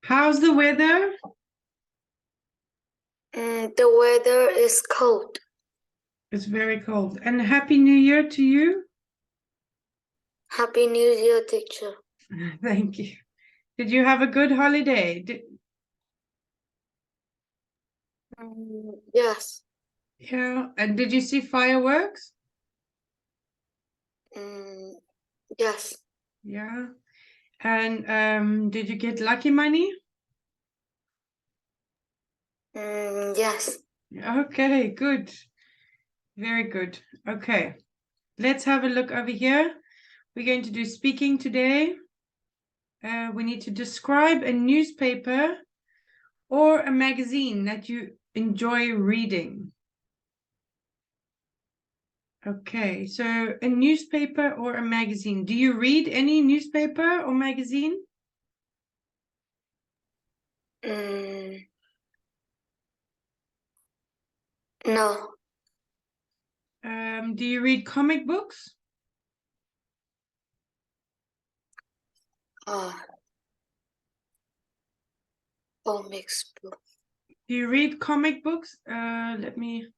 How's the weather? The weather is cold. It's very cold. And Happy New Year to you. Happy New Year, teacher. Thank you. Did you have a good holiday? Yes. Yeah. And did you see fireworks? Yes. Yeah. And did you get lucky money? Yes. Okay, good. Very good. Okay. Let's have a look over here. We're going to do speaking today. We need to describe a newspaper or a magazine that you enjoy reading. Okay, so a newspaper or a magazine. Do you read any newspaper or magazine? No. Do you read comic books? Comics book. Do you read comic books? Let me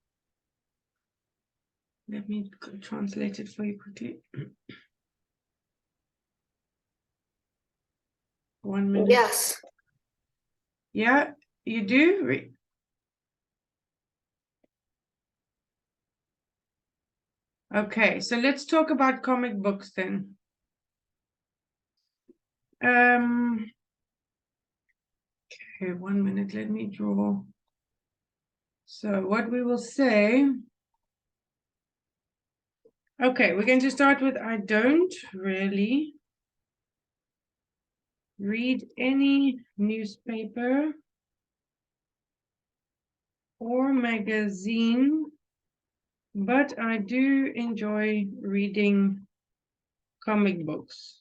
translate it for you quickly. 1 minute. Yes. Yeah, you do read. Okay, so let's talk about comic books then. Okay, 1 minute, let me draw. So what we will say. Okay, we're going to start with I don't really read any newspaper or magazine, but I do enjoy reading comic books.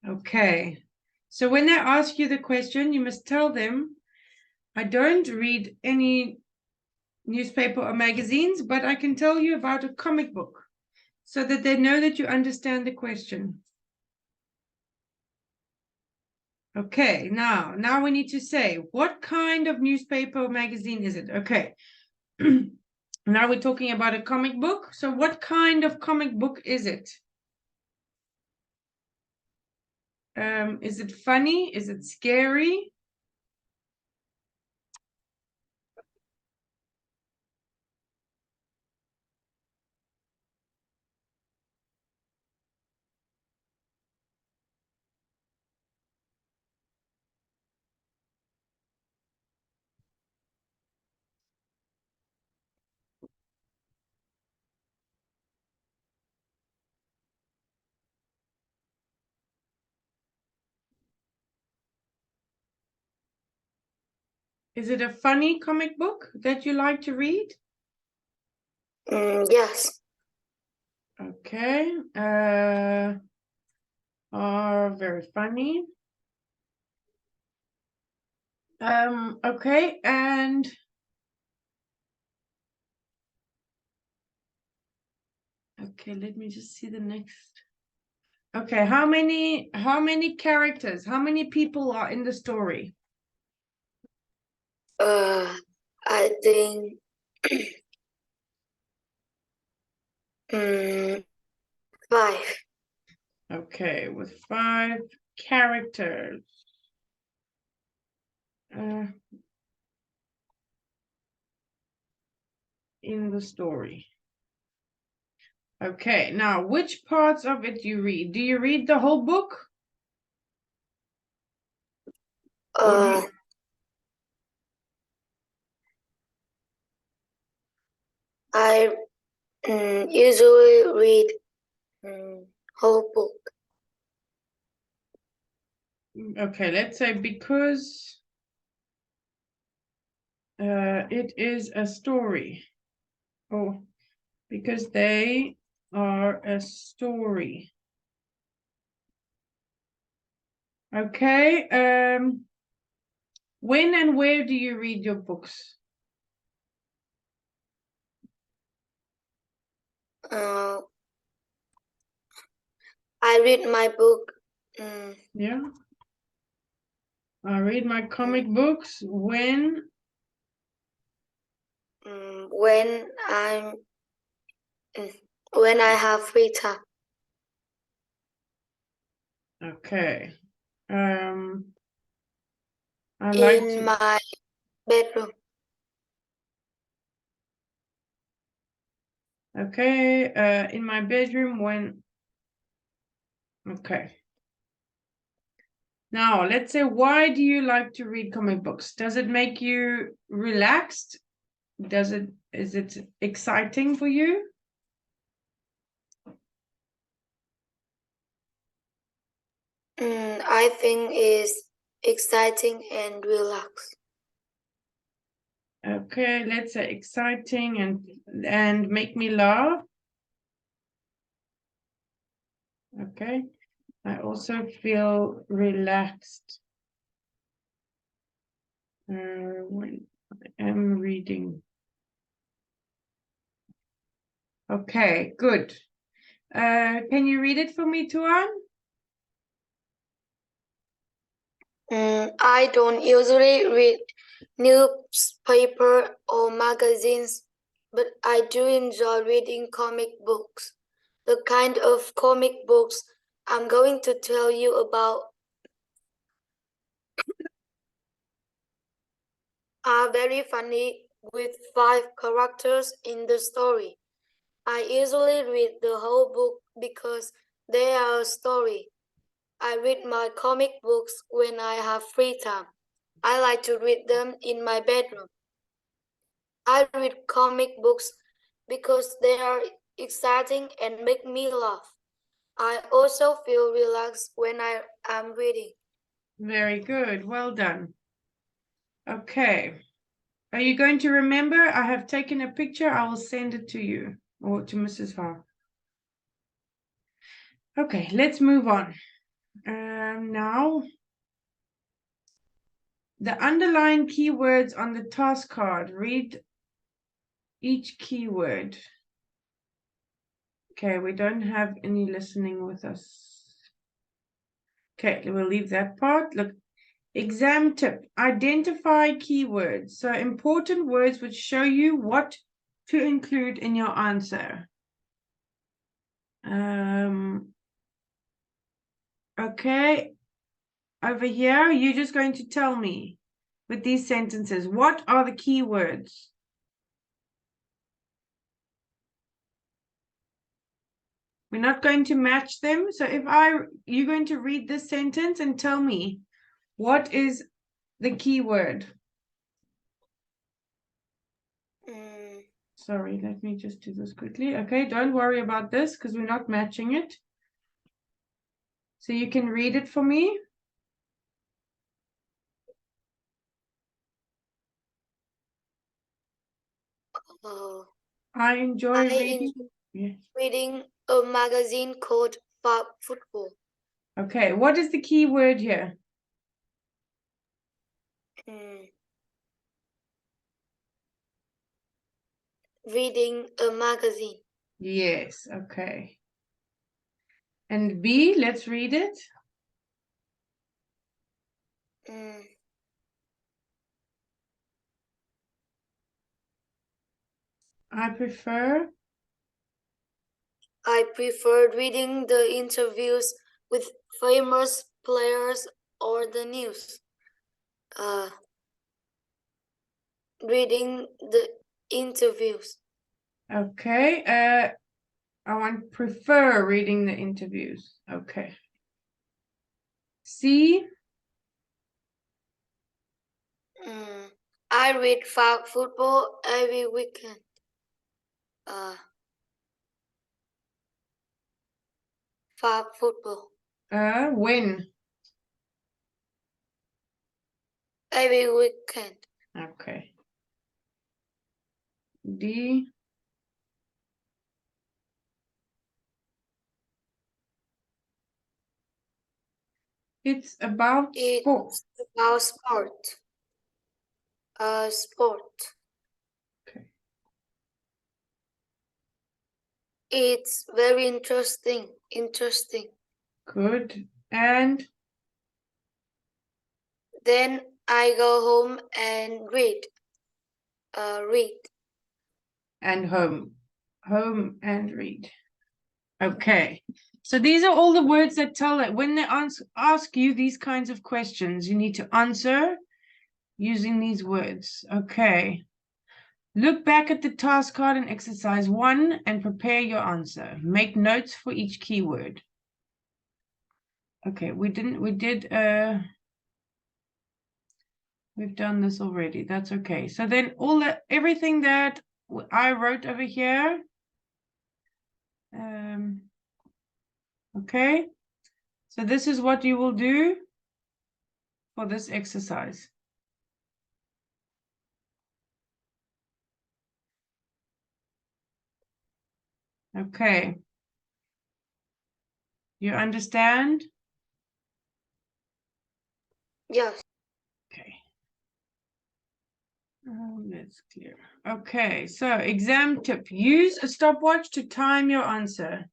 Okay, so when they ask you the question, you must tell them, I don't read any newspaper or magazines, but I can tell you about a comic book, so that they know that you understand the question. Okay, now we need to say, what kind of newspaper or magazine is it? Okay. Now we're talking about a comic book. So what kind of comic book is it? Is it funny? Is it scary? Is it a funny comic book that you like to read? Yes. Okay. Are very funny. Okay, and okay, let me just see the next. Okay, how many characters, how many people are in the story? I think 5. Okay, with 5 characters. In the story. Okay, now which parts of it do you read? Do you read the whole book? I usually read whole book. Okay, let's say because it is a story. Oh, because they are a story. Okay, when and where do you read your books? I read my book Yeah. I read my comic books when when when I have free time. okay. I like In to my bedroom. in my bedroom when okay. Now, let's say, why do you like to read comic books? Does it make you relaxed? Is it exciting for you? I think is exciting and relaxed. Okay, let's say exciting and make me laugh. Okay. I also feel relaxed when I am reading. Okay, good. Can you read it for me, Tuan? I don't usually read newspaper or magazines, but I do enjoy reading comic books. The kind of comic books I'm going to tell you about are very funny with 5 characters in the story. I usually read the whole book because they are a story. I read my comic books when I have free time. I like to read them in my bedroom. I read comic books because they are exciting and make me laugh. I also feel relaxed when I am reading. Very good. Well done. Okay. Are you going to remember? I have taken a picture. I will send it to you or to Mrs. Ha. Okay, let's move on. Now, the underlined keywords on the task card. Read each keyword. Okay, we don't have any listening with us. Okay, we'll leave that part. Look, exam tip. Identify keywords. So important words which show you what to include in your answer. Okay, over here, you're just going to tell me with these sentences, what are the keywords? We're not going to match them. So you're going to read this sentence and tell me what is the keyword. Sorry, let me just do this quickly. Okay, don't worry about this because we're not matching it. So you can read it for me. I enjoy reading. Yes. Reading a magazine called Football. Okay, what is the key word here? Reading a magazine. Yes, okay. And B, let's read it. I prefer reading the interviews with famous players or the news. Reading the interviews. Okay, I prefer reading the interviews. Okay. C. I read football every weekend. Football. When? Every weekend. Okay. D. It's about sport. It's about sport. Sport. Okay. It's very interesting. Interesting. Good. And Then I go home and read. Read. And home. Home and read. Okay. So these are all the words that tell it. When they ask you these kinds of questions, you need to answer using these words. Okay. Look back at the task card in exercise 1 and prepare your answer. Make notes for each keyword. Okay, we've done this already. That's okay. So then everything that I wrote over here. Okay. So this is what you will do for this exercise. Okay. You understand? Yes. Okay. That's clear. Okay, so exam tip. Use a stopwatch to time your answer.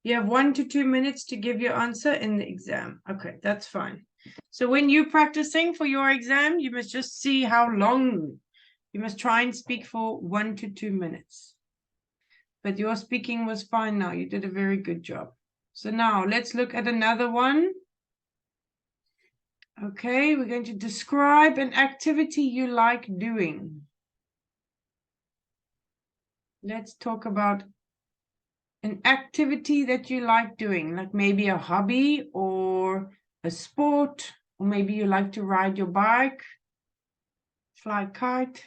You have 1 to 2 minutes to give your answer in the exam. Okay, that's fine. So when you're practicing for your exam, you must just see how long. You must try and speak for 1 to 2 minutes. But your speaking was fine now. You did a very good job. So now let's look at another one. Okay, we're going to describe an activity you like doing. Let's talk about an activity that you like doing, like maybe a hobby or a sport, or maybe you like to ride your bike, fly a kite.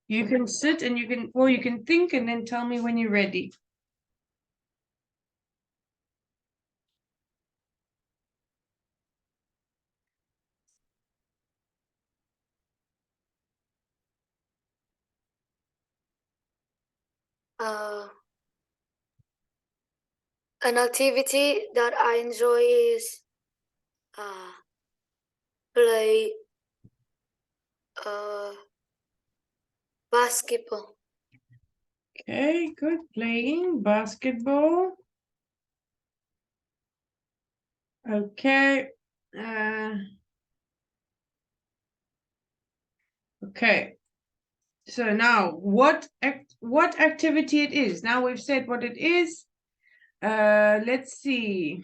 You can sit and you can think and then tell me when you're ready. An activity that I enjoy is play basketball. Okay, good. Playing basketball. Okay. Okay. So now what activity it is. Now we've said what it is. Let's see.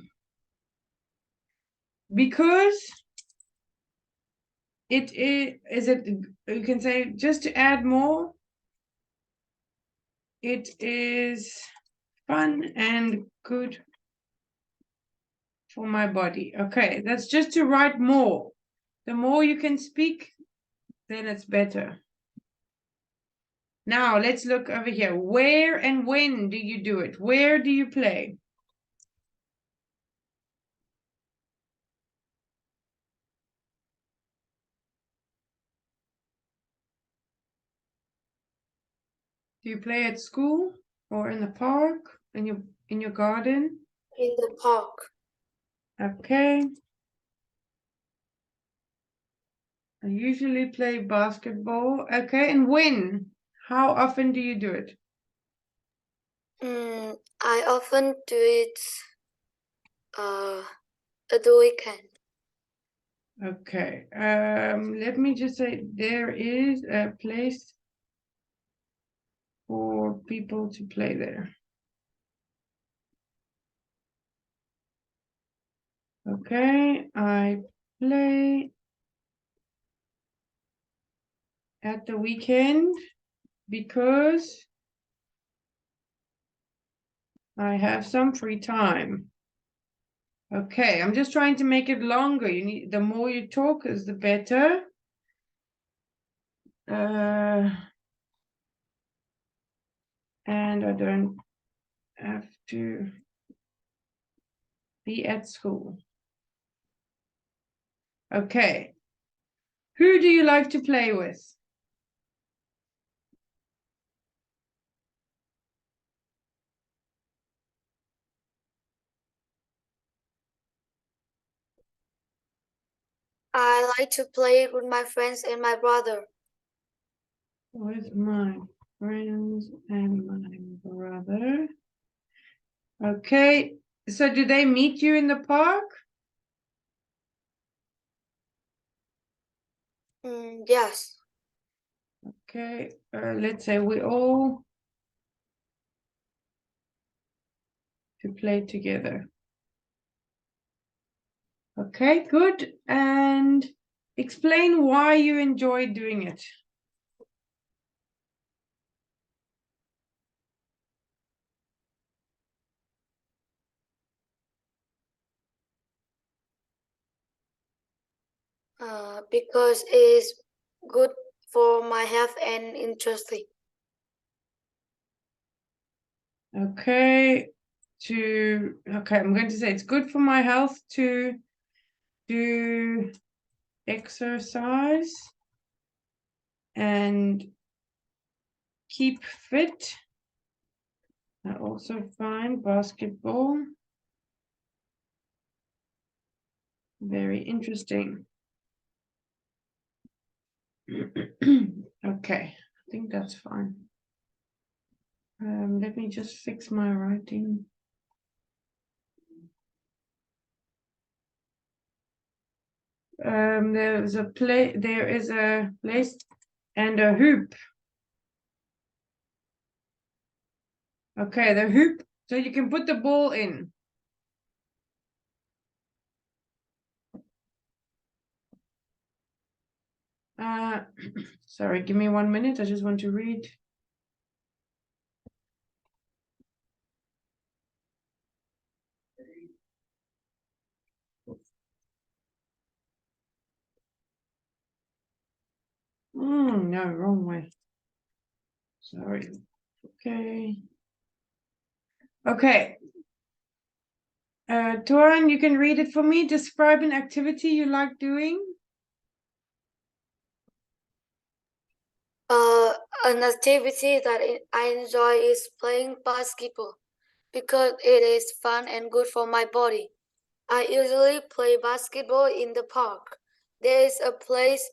Because it is it you can say, just to add more, it is fun and good for my body. Okay, that's just to write more. The more you can speak, then it's better. Now let's look over here. Where and when do you do it? Where do you play? Do you play at school or in the park, in your garden? In the park. Okay. I usually play basketball. Okay, and when? How often do you do it? I often do it at the weekend. Okay. Let me just say there is a place for people to play there. Okay, I play at the weekend because I have some free time. Okay, I'm just trying to make it longer. The more you talk is the better. And I don't have to be at school. Okay. Who do you like to play with? I like to play with my friends and my brother. With my friends and my brother. Okay, So do they meet you in the park? Yes. Okay, let's say we all to play together. Okay, good. And explain why you enjoy doing it. Because it's good for my health and interesting. Okay, I'm going to say it's good for my health to do exercise and keep fit. I also find basketball very interesting. Okay, I think that's fine. Let me just fix my writing. There is a place and a hoop. Okay, the hoop, so you can put the ball in. Sorry, give me 1 minute. I just want to read. No, wrong way. Sorry. Okay. Okay. Toan, you can read it for me. Describe an activity you like doing. An activity that I enjoy is playing basketball because it is fun and good for my body. I usually play basketball in the park. There is a place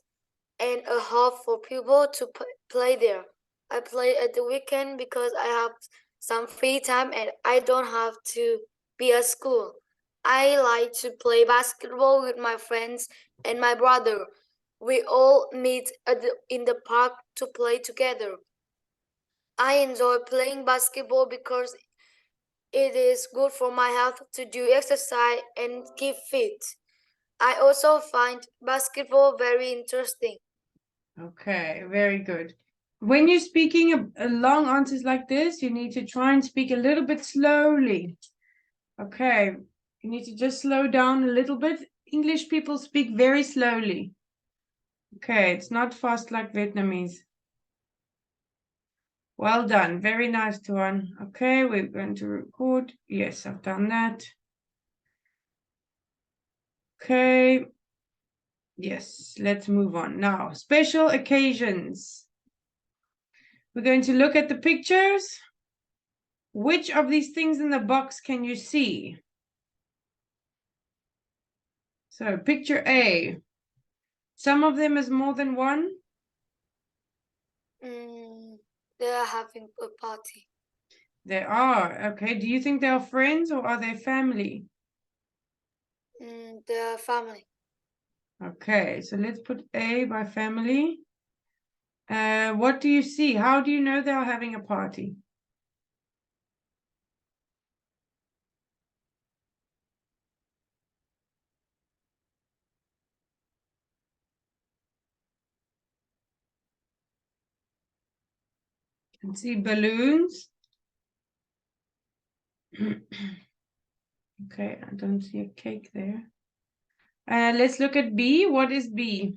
and a hub for people to play there. I play at the weekend because I have some free time and I don't have to be at school. I like to play basketball with my friends and my brother. We all meet in the park to play together. I enjoy playing basketball because it is good for my health to do exercise and keep fit. I also find basketball very interesting. Okay, very good. When you're speaking a long answers like this, you need to try and speak a little bit slowly. Okay, you need to just slow down a little bit. English people speak very slowly. Okay, it's not fast like Vietnamese. Well done. Very nice, Tuan. Okay, we're going to record. Yes, I've done that. Okay. Yes, let's move on. Now, special occasions. We're going to look at the pictures. Which of these things in the box can you see? So, picture A. Some of them is more than one. They are having a party. They are. Okay. Do you think they are friends or are they family? They are family. Okay, so let's put A by family. What do you see? How do you know they are having a party? You can see balloons. Okay, I don't see a cake there. Let's look at B. What is B?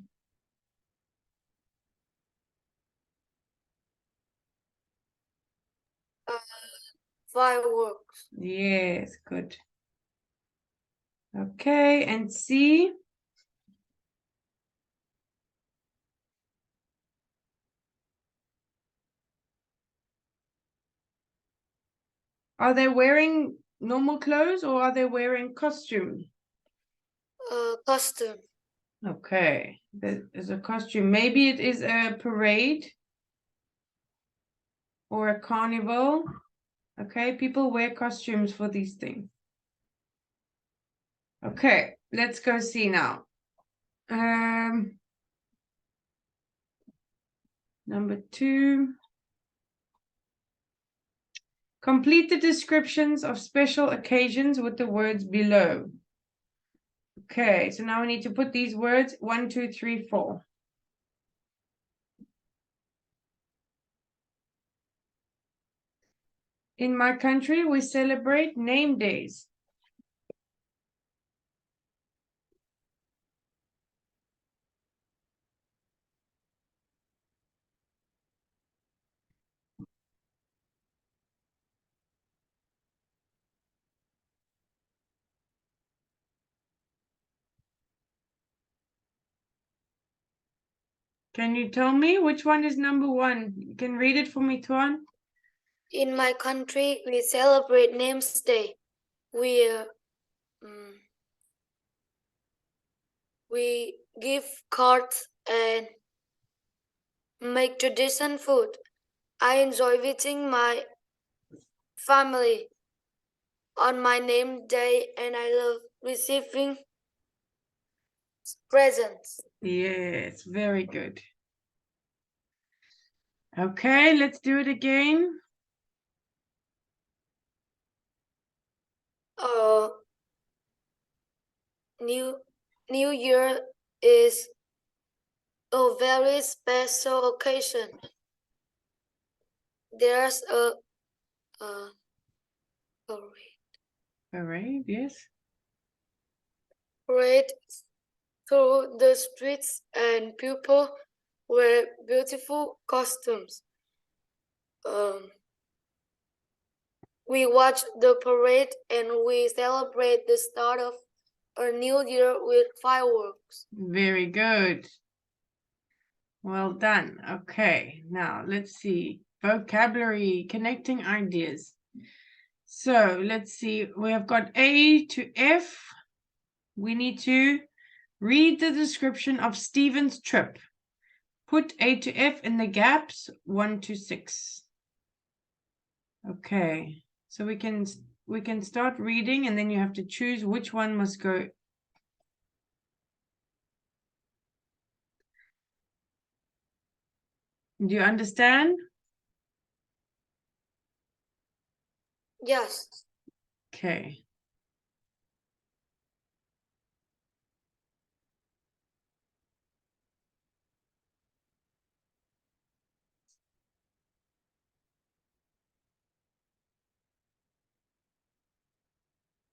Fireworks. Yes, good. Okay, and C. Are they wearing normal clothes or are they wearing costume? Costume. Okay, there is a costume. Maybe it is a parade or a carnival. Okay, people wear costumes for these things. Okay, let's go see now. Number 2. Complete the descriptions of special occasions with the words below. Okay, so now we need to put these words 1, 2, 3, 4. In my country, we celebrate name days. Can you tell me which one is number 1? You can read it for me, Toan. In my country, we celebrate Names Day. We give cards and make traditional food. I enjoy visiting my family on my name day, and I love receiving presents. Yes, very good. Okay, let's do it again. New Year is a very special occasion. There's a Parade, yes. parade through the streets, and people wear beautiful costumes. We watch the parade and we celebrate the start of a new year with fireworks. Very good. Well done. Okay, now let's see. Vocabulary, connecting ideas. So let's see. We have got A to F. We need to read the description of Stephen's trip. Put A to F in the gaps 1 to 6. Okay, so we can start reading, and then you have to choose which one must go. Do you understand? Yes. Okay.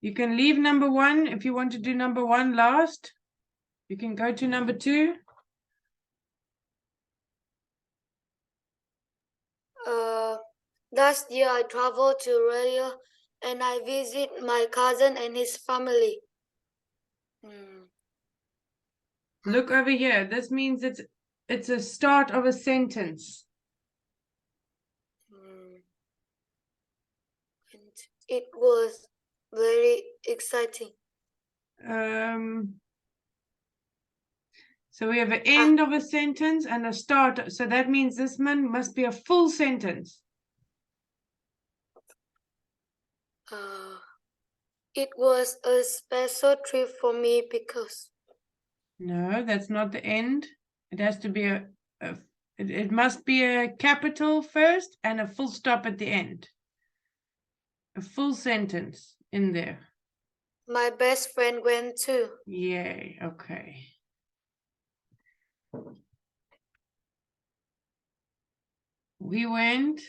You can leave number 1 if you want to do number 1 last. You can go to number 2. Last year I traveled to Australia and I visit my cousin and his family. Look over here. This means it's a start of a sentence. And it was very exciting. So we have an end of a sentence and a start. So that means this one must be a full sentence. It was a special trip for me because... No, that's not the end. It has to be it must be a capital first and a full stop at the end. A full sentence in there. My best friend went too. Yay, okay. We went.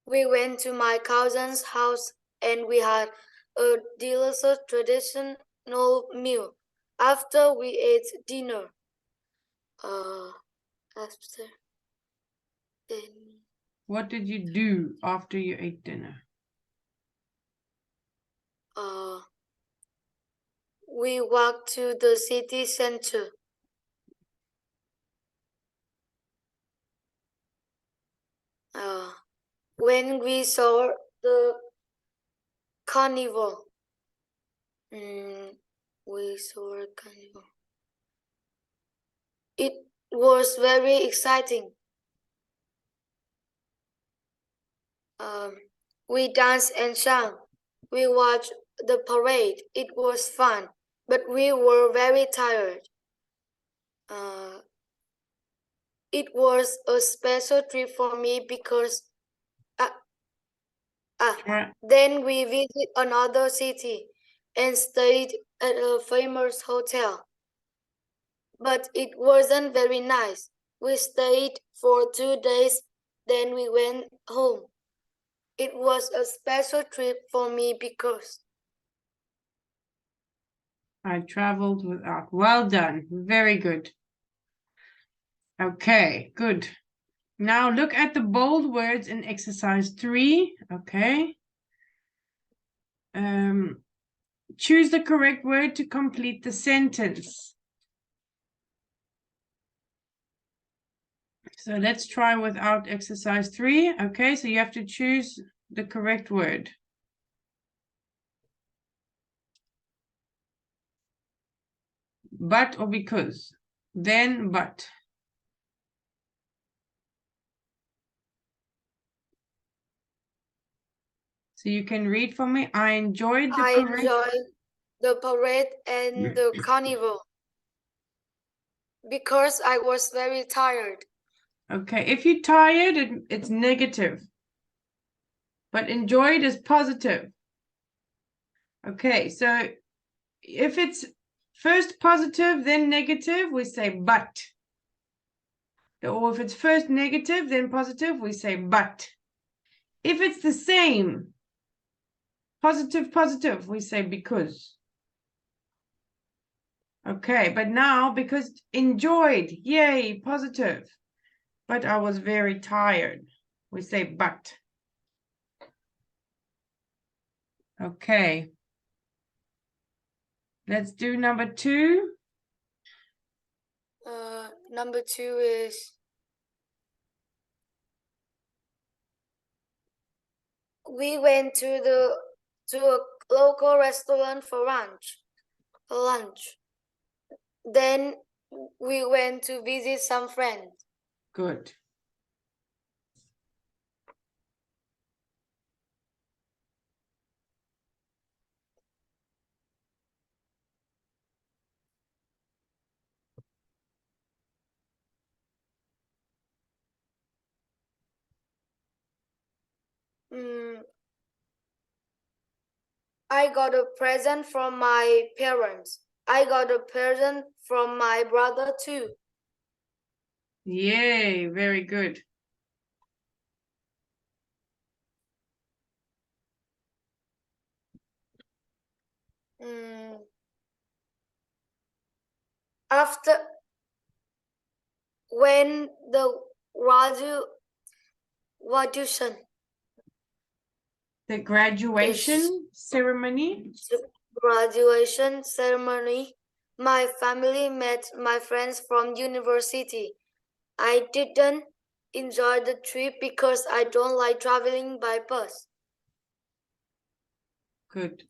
We went to my cousin's house and we had a delicious traditional meal. After we ate dinner, What did you do after you ate dinner? We walked to the city center. When we saw the carnival, we saw a carnival. It was very exciting. We danced and sang. We watched the parade. It was fun, but we were very tired. It was a special trip for me because then we visited another city and stayed at a famous hotel. But it wasn't very nice. We stayed for 2 days, then we went home. It was a special trip for me because I traveled without. Well done. Very good. Okay, good. Now look at the bold words in exercise 3. Okay. Choose the correct word to complete the sentence. So let's try without exercise 3. Okay, so you have to choose the correct word. But or because. Then but. So you can read for me. I enjoyed the parade and the carnival because I was very tired. Okay, if you're tired, it's negative. But enjoyed is positive. Okay, so if it's first positive, then negative, we say but. Or if it's first negative, then positive, we say but. If it's the same, positive, positive, we say because. Okay, but now because enjoyed, yay, positive. But I was very tired, we say but. Okay. Let's do number 2. Number 2 is we went to a local restaurant for lunch. Then we went to visit some friends. Good. I got a present from my parents. I got a present from my brother too. Yay, very good. After when the graduation The graduation ceremony. Graduation ceremony, my family met my friends from university. I didn't enjoy the trip because I don't like traveling by bus. Good.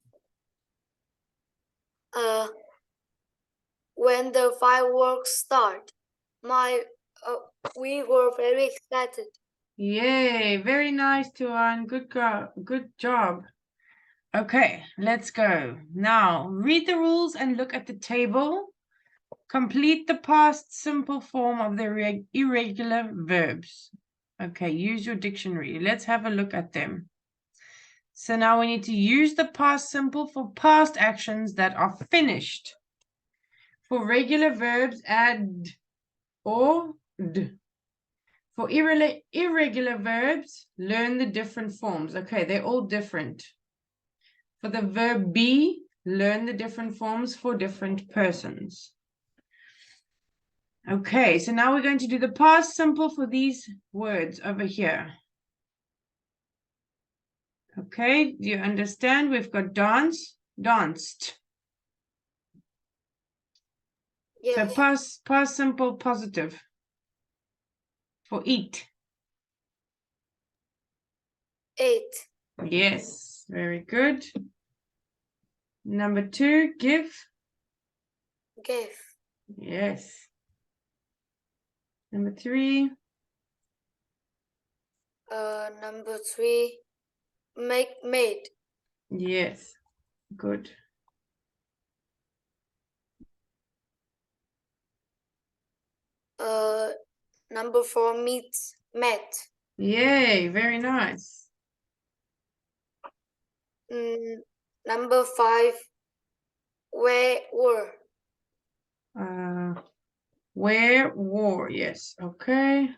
When the fireworks start, we were very excited. Yay, very nice, Toan. Good job. Okay, let's go. Now, read the rules and look at the table. Complete the past simple form of the irregular verbs. Okay, use your dictionary. Let's have a look at them. So now we need to use the past simple for past actions that are finished. For regular verbs, add or d. For irregular verbs, learn the different forms. Okay, they're all different. For the verb be, learn the different forms for different persons. Okay, so now we're going to do the past simple for these words over here. Okay, do you understand? We've got dance, danced. Yes. So past simple positive. For eat. Ate. Yes, very good. Number 2, give. Gave. Yes. Number 3. Number 3. made. Yes, good. Number 4, met. Yay, very nice. Number 5, were. Where war, yes, okay.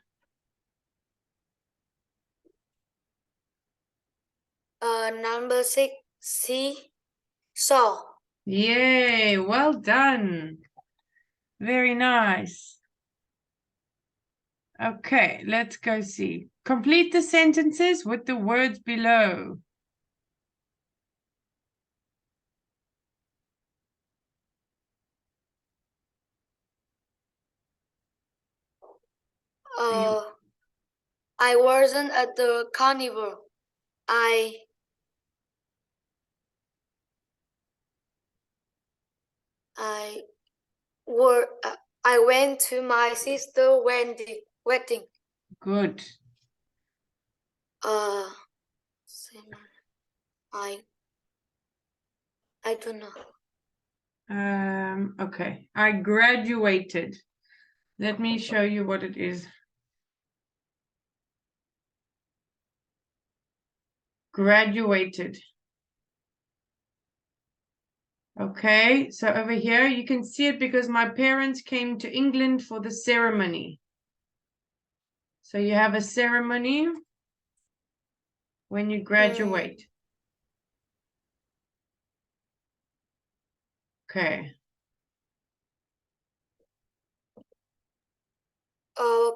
Number 6, saw. Yay, well done. Very nice. Okay, let's go see. Complete the sentences with the words below. I wasn't at the carnival. I went to my sister's wedding. Good. I don't know. Okay. I graduated. Let me show you what it is. Graduated. Okay, so over here you can see it because my parents came to England for the ceremony. So you have a ceremony when you graduate. Okay.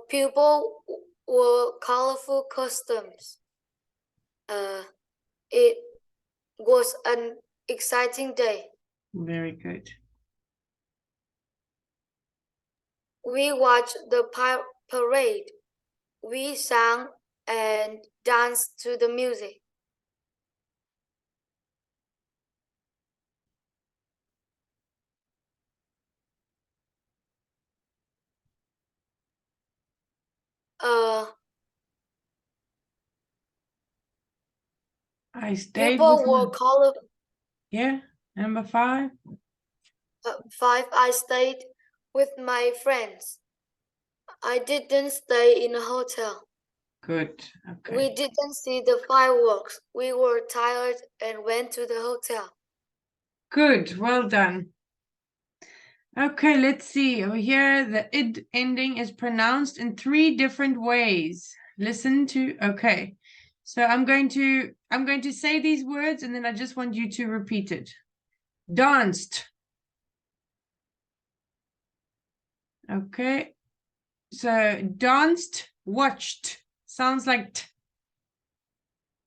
People wore colorful costumes. It was an exciting day. Very good. We watched the parade. We sang and danced to the music. I stayed People with were colorful. Yeah, number 5. 5, I stayed with my friends. I didn't stay in a hotel. Good. Okay. We didn't see the fireworks. We were tired and went to the hotel. Good. Well done. Okay, let's see. Over here, the id ending is pronounced in 3 different ways. Listen to, okay. So I'm going to say these words and then I just want you to repeat it. Danced. Okay. So danced, watched. Sounds like t.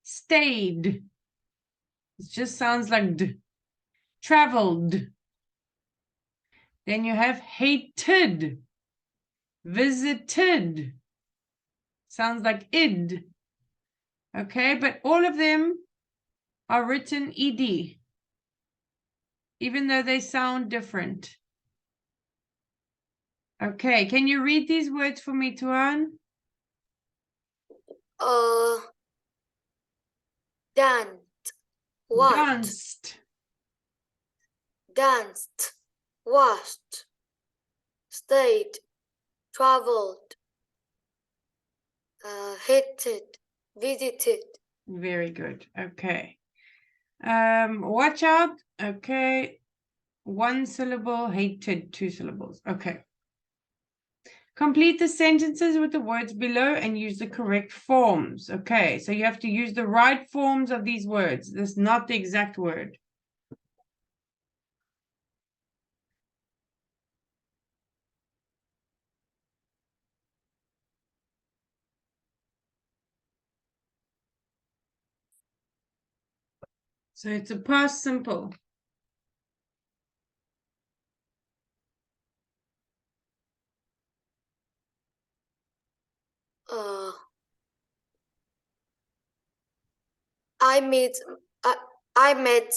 Stayed. It just sounds like d. Traveled. Then you have hated. Visited. Sounds like id. Okay, but all of them are written ed, even though they sound different. Okay, can you read these words for me, Toan? Danced, watched, danced, washed, stayed, traveled, hated, visited. Very good. Okay. Watch out. Okay. 1 syllable, hated, 2 syllables. Okay. Complete the sentences with the words below and use the correct forms. Okay, so you have to use the right forms of these words. This is not the exact word. So it's a past simple. I met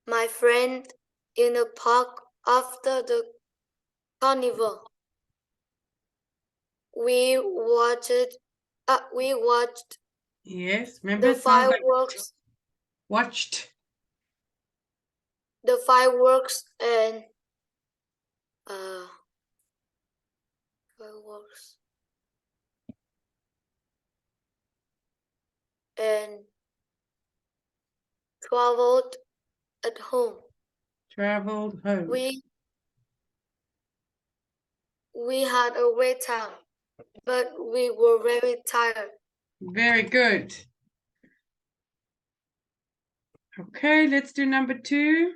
my friend in a park after the carnival. We watched Yes. Remember, The it sounds like fireworks, watched. the fireworks and fireworks and traveled at home. Traveled home. We had a great time, but we were very tired. Very good. Okay, let's do number 2.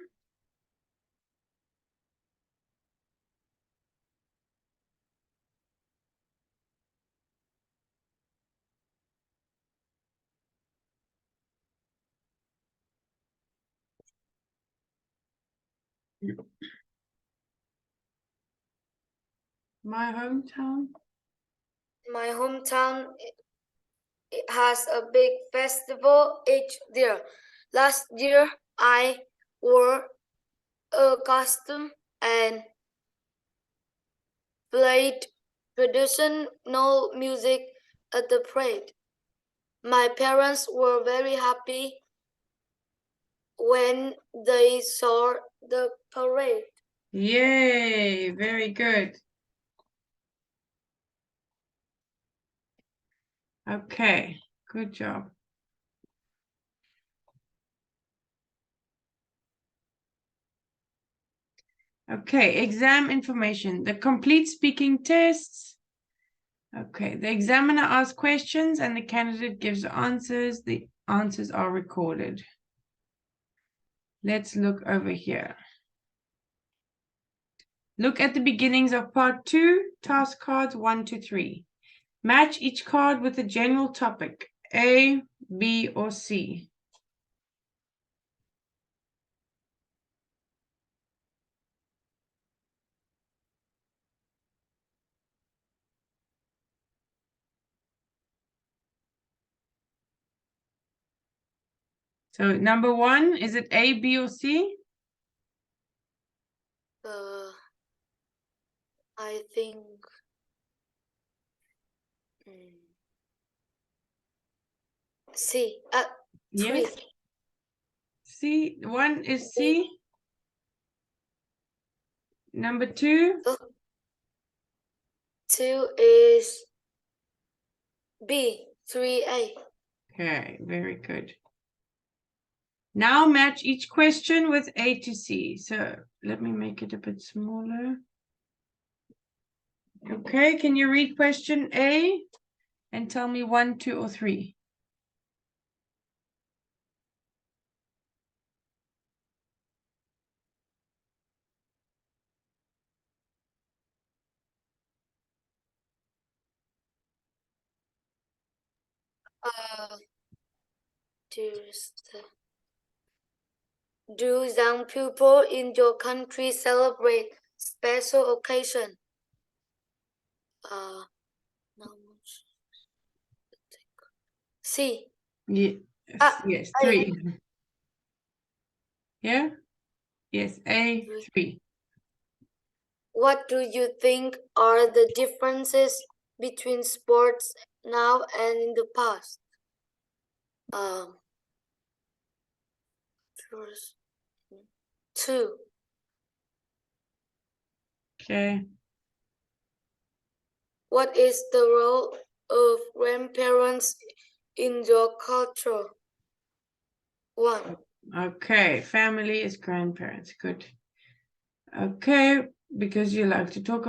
My hometown. My hometown it has a big festival each year. Last year, I wore a costume and played traditional music at the parade. My parents were very happy when they saw the parade. Yay, very good. Okay, good job. Okay, exam information. The complete speaking tests. Okay, the examiner asks questions and the candidate gives answers. The answers are recorded. Let's look over here. Look at the beginnings of part 2, task cards 1 to 3. Match each card with a general topic, A, B, or C. So number 1, is it A, B, or C? I think C. 3. Yes. C, 1 is C. Number 2? 2 is B. 3A. Okay, very good. Now match each question with A to C. So let me make it a bit smaller. Okay, can you read question A and tell me 1, 2, or 3? Do young people in your country celebrate special occasion? C. Yes, yes, 3. Yeah? Yes, A, 3. What do you think are the differences between sports now and in the past? First, 2. Okay. What is the role of grandparents in your culture? 1. Okay, family is grandparents. Good. Okay, because you like to talk